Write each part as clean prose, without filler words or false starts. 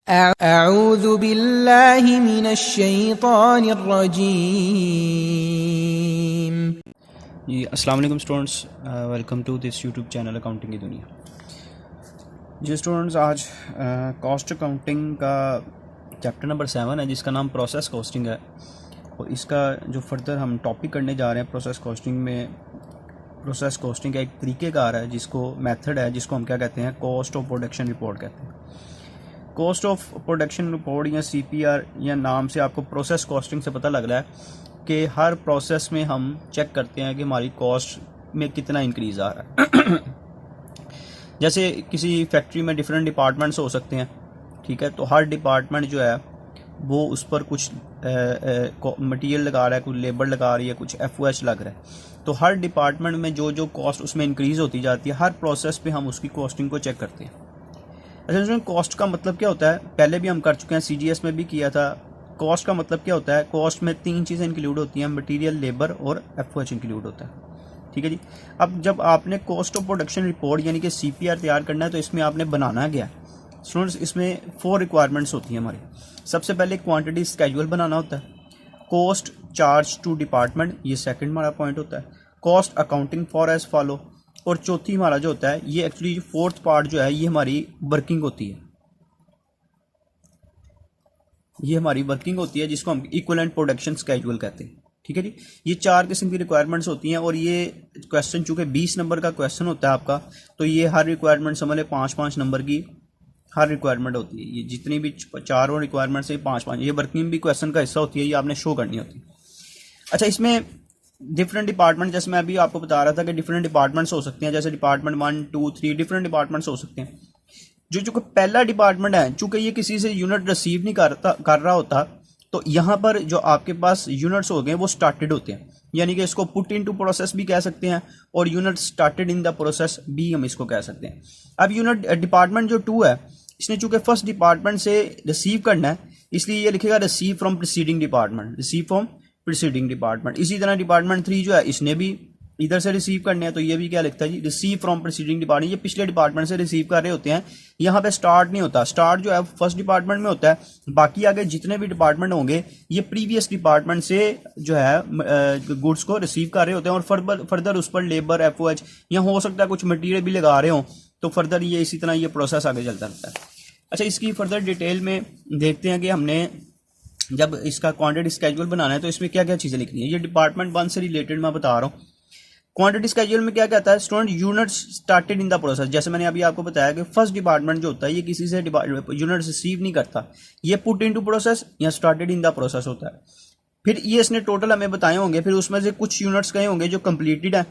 अऊज़ु बिल्लाहि मिनश्शैतानिर्रजीम। जी अस्सलाम वालेकुम students, welcome to this YouTube channel accounting की दुनिया। जी स्टूडेंट्स, आज कॉस्ट अकाउंटिंग का चैप्टर नंबर 7 है जिसका नाम प्रोसेस कॉस्टिंग है। और इसका जो फर्दर हम टॉपिक करने जा रहे हैं प्रोसेस कॉस्टिंग में, प्रोसेस कॉस्टिंग का एक तरीक़ेकार है जिसको मेथड है जिसको हम क्या कहते हैं, कॉस्ट ऑफ प्रोडक्शन रिपोर्ट कहते हैं। कॉस्ट ऑफ प्रोडक्शन रिपोर्ट या CPR या नाम से आपको प्रोसेस कॉस्टिंग से पता लग रहा है कि हर प्रोसेस में हम चेक करते हैं कि हमारी कॉस्ट में कितना इंक्रीज़ आ रहा है। जैसे किसी फैक्ट्री में डिफरेंट डिपार्टमेंट्स हो सकते हैं, ठीक है, तो हर डिपार्टमेंट जो है वो उस पर कुछ मटेरियल लगा रहा है, कुछ लेबर लगा रही है, कुछ FOH लग रहा है। तो हर डिपार्टमेंट में जो जो कॉस्ट उसमें इंक्रीज़ होती जाती है, हर प्रोसेस पे हम उसकी कॉस्टिंग को चेक करते हैं। अच्छा, इसमें कॉस्ट का मतलब क्या होता है, पहले भी हम कर चुके हैं, CGS में भी किया था। कॉस्ट का मतलब क्या होता है, कॉस्ट में 3 चीज़ें इंक्लूड होती हैं, मटेरियल, लेबर और FOH इंक्लूड होता है, ठीक है जी। अब जब आपने कॉस्ट ऑफ प्रोडक्शन रिपोर्ट यानी कि CPR तैयार करना है तो इसमें आपने बनाना क्या है स्टूडेंट्स, इसमें 4 रिक्वायरमेंट्स होती हैं हमारी। सबसे पहले क्वांटिटी स्केड्यूल बनाना होता है, कॉस्ट चार्ज टू डिपार्टमेंट, ये सेकंड हमारा पॉइंट होता है, cost accounting for as follow, और चौथी हमारा जो होता है, ये एक्चुअली फोर्थ पार्ट जो है ये हमारी वर्किंग होती है, ये हमारी वर्किंग होती है जिसको हम इक्विवेलेंट प्रोडक्शन स्केड्यूल कहते हैं, ठीक है जी। ये 4 किस्म की रिक्वायरमेंट्स होती हैं और ये क्वेश्चन चूंकि 20 नंबर का क्वेश्चन होता है आपका, तो ये हर रिक्वायरमेंट समझ लें 5-5 नंबर की हर रिक्वायरमेंट होती है। ये जितनी भी 4 रिक्वायरमेंट से 5-5 ये वर्किंग भी क्वेश्चन का हिस्सा होती है, ये आपने शो करनी होती है। अच्छा, इसमें डिफरेंट डिपार्टमेंट, जैसे मैं अभी आपको बता रहा था कि डिफरेंट डिपार्टमेंट्स हो सकते हैं, जैसे डिपार्टमेंट 1, 2, 3 डिफरेंट डिपार्टमेंट्स हो सकते हैं। जो पहला डिपार्टमेंट है, चूंकि ये किसी से यूनिट रिसीव नहीं कर रहा होता, तो यहाँ पर जो आपके पास यूनिट्स हो गए वो स्टार्टेड होते हैं, यानी कि इसको पुट इनटू प्रोसेस भी कह सकते हैं और unit started in the process भी हम इसको कह सकते हैं। अब यूनिट डिपार्टमेंट जो 2 है, इसने चूंकि फर्स्ट डिपार्टमेंट से रिसीव करना है, इसलिए ये लिखेगा receive from preceding department, receive from preceding department. इसी तरह डिपार्टमेंट 3 जो है, इसने भी इधर से रिसीव करने हैं, तो ये भी क्या लिखता है जी, रिसीव फ्रॉम प्रीसीडिंग डिपार्टमेंट, ये पिछले डिपार्टमेंट से रिसीव कर रहे होते हैं। यहाँ पे स्टार्ट नहीं होता, स्टार्ट जो है फर्स्ट डिपार्टमेंट में होता है, बाकी आगे जितने भी डिपार्टमेंट होंगे ये प्रीवियस डिपार्टमेंट से जो है गुड्स को रिसीव कर रहे होते हैं और फर्दर उस पर लेबर, FOH या हो सकता है कुछ मटीरियल भी लगा रहे हो, तो फर्दर ये इसी तरह ये प्रोसेस आगे चलता रहता है। अच्छा, इसकी फर्दर डिटेल में देखते हैं कि हमने जब इसका क्वांटिटी स्केड्यूल बनाना है तो इसमें क्या क्या चीज़ें लिखनी है। ये डिपार्टमेंट 1 से रिलेटेड मैं बता रहा हूँ। क्वांटिटी स्केड्यूल में क्या कहता है student, units started in the process. जैसे मैंने अभी आपको बताया कि फर्स्ट डिपार्टमेंट जो होता है ये किसी से यूनिट रिसीव नहीं करता, ये पुट इनटू प्रोसेस या स्टार्टेड इन द प्रोसेस होता है। फिर ये इसने टोटल हमें बताए होंगे, फिर उसमें से कुछ यूनिट्स कहे होंगे जो कंप्लीटेड है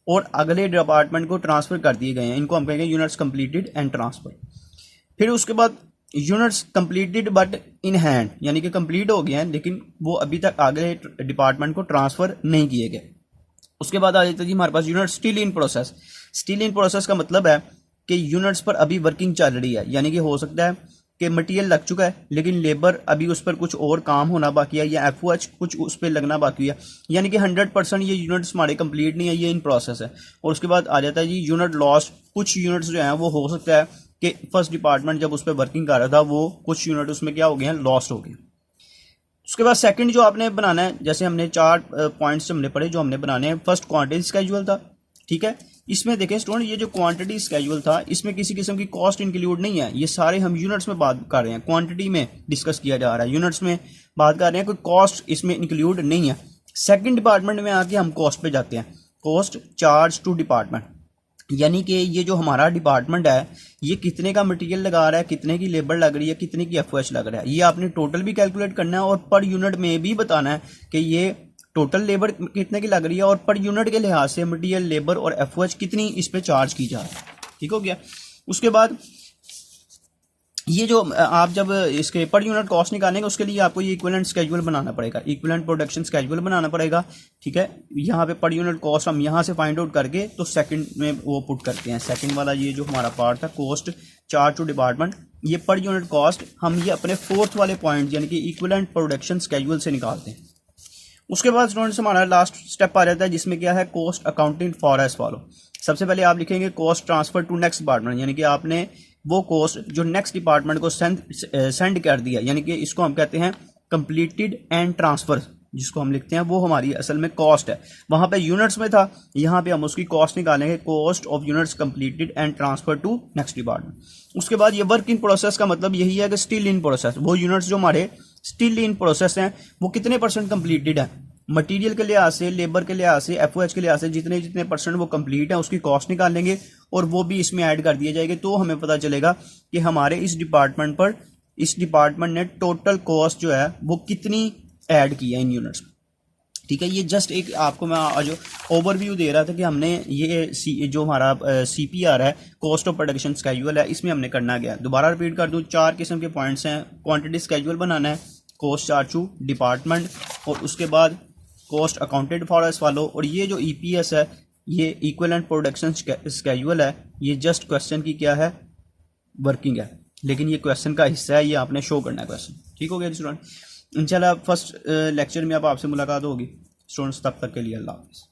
और अगले डिपार्टमेंट को ट्रांसफर कर दिए गए हैं, इनको हम कहेंगे यूनिट्स कंप्लीटेड एंड ट्रांसफर। फिर उसके बाद units completed but in hand, यानी कि कंप्लीट हो गए हैं लेकिन वो अभी तक आगे डिपार्टमेंट को ट्रांसफर नहीं किए गए। उसके बाद आ जाता है जी हमारे पास unit still in process. Still in process का मतलब है कि यूनिट्स पर अभी वर्किंग चल रही है, यानी कि हो सकता है कि मटेरियल लग चुका है लेकिन लेबर अभी उस पर कुछ और काम होना बाकी है या FOH कुछ उस पर लगना बाकी है, यानी कि 100% ये यूनिट्स हमारे कंप्लीट नहीं है, ये इन प्रोसेस है। और उसके बाद आ जाता है जी यूनिट लॉस्ट। कुछ यूनिट्स जो हैं वो हो सकता है कि फर्स्ट डिपार्टमेंट जब उस पर वर्किंग कर रहा था वो कुछ यूनिट उसमें क्या हो गए हैं, लॉस्ट हो गए। उसके बाद सेकंड जो आपने बनाना है, जैसे हमने 4 पॉइंट्स हमने पढ़े जो हमने बनाने हैं। फर्स्ट क्वांटिटी स्केड्यूल था, ठीक है। इसमें देखें स्टूडेंट, ये जो क्वांटिटी स्केड्यूल था इसमें किसी किस्म की कॉस्ट इंक्लूड नहीं है, ये सारे हम यूनिट्स में बात कर रहे हैं, क्वांटिटी में डिस्कस किया जा रहा है, यूनिट्स में बात कर रहे हैं, कोई कॉस्ट इसमें इंक्लूड नहीं है। सेकेंड डिपार्टमेंट में आके हम कॉस्ट पे जाते हैं, कॉस्ट चार्ज टू डिपार्टमेंट, यानी कि ये जो हमारा डिपार्टमेंट है ये कितने का मटेरियल लगा रहा है, कितने की लेबर लग रही है, कितने की FOH लग रहा है, ये आपने टोटल भी कैलकुलेट करना है और पर यूनिट में भी बताना है कि ये टोटल लेबर कितने की लग रही है और पर यूनिट के लिहाज से मटेरियल, लेबर और FOH कितनी इस पे चार्ज की जा रही है, ठीक हो गया। उसके बाद ये जो आप जब इसके पर यूनिट कॉस्ट निकालेंगे उसके लिए आपको ये इक्विवेलेंट स्केड्यूल बनाना पड़ेगा, इक्विवेलेंट प्रोडक्शन स्केड्यूल बनाना पड़ेगा, ठीक है। यहाँ पे पर यूनिट कॉस्ट हम यहाँ से फाइंड आउट करके तो सेकंड में वो पुट करते हैं। सेकंड वाला ये जो हमारा पार्ट था कॉस्ट चार्ज टू डिपार्टमेंट, ये पर यूनिट कॉस्ट हम ये अपने फोर्थ वाले पॉइंट यानी कि इक्विवेलेंट प्रोडक्शन स्केड्यूल से निकालते हैं। उसके बाद स्टूडेंट्स हमारा लास्ट स्टेप आ जाता है जिसमें क्या है, cost accounting for as follow. सबसे पहले आप लिखेंगे cost transfer to next department, यानी कि आपने वो कॉस्ट जो नेक्स्ट डिपार्टमेंट को सेंड कर दिया, यानी कि इसको हम कहते हैं कंप्लीटेड एंड ट्रांसफर, जिसको हम लिखते हैं वो हमारी असल में कॉस्ट है। वहां पे यूनिट्स में था, यहाँ पे हम उसकी कॉस्ट निकालेंगे, cost of units completed and transfer to next department. उसके बाद ये वर्क इन प्रोसेस का मतलब यही है कि स्टिल इन प्रोसेस, वो यूनिट्स जो हमारे स्टिल इन प्रोसेस हैं वो कितने % कंप्लीटेड है, मटेरियल के लिहाज से, लेबर के लिहाज से, FOH के लिहाज से जितने जितने % वो कंप्लीट है उसकी कॉस्ट निकालेंगे और वो भी इसमें ऐड कर दिए जाएंगे। तो हमें पता चलेगा कि हमारे इस डिपार्टमेंट ने टोटल कॉस्ट जो है वो कितनी ऐड की है इन यूनिट्स में। ठीक है, ये जस्ट एक आपको मैं जो ओवरव्यू दे रहा था कि हमने ये जो हमारा CPR है, कॉस्ट ऑफ प्रोडक्शन स्केड्यूल है, इसमें हमने करना गया। दोबारा रिपीट कर दूं, 4 किस्म के पॉइंट्स हैं। क्वांटिटी स्केड्यूल बनाना है, कॉस्ट चार्ट टू डिपार्टमेंट, और उसके बाद cost accounted for S follow, और ये जो EPS है ये इक्विवेलेंट प्रोडक्शन स्केड्यूल है, ये जस्ट क्वेश्चन की क्या है, वर्किंग है, लेकिन ये क्वेश्चन का हिस्सा है, ये आपने शो करना है क्वेश्चन। ठीक हो गया स्टूडेंट, इंशाल्लाह फर्स्ट लेक्चर में अब आपसे मुलाकात होगी स्टूडेंट्स, तब तक के लिए अल्लाह हाफ़िज़।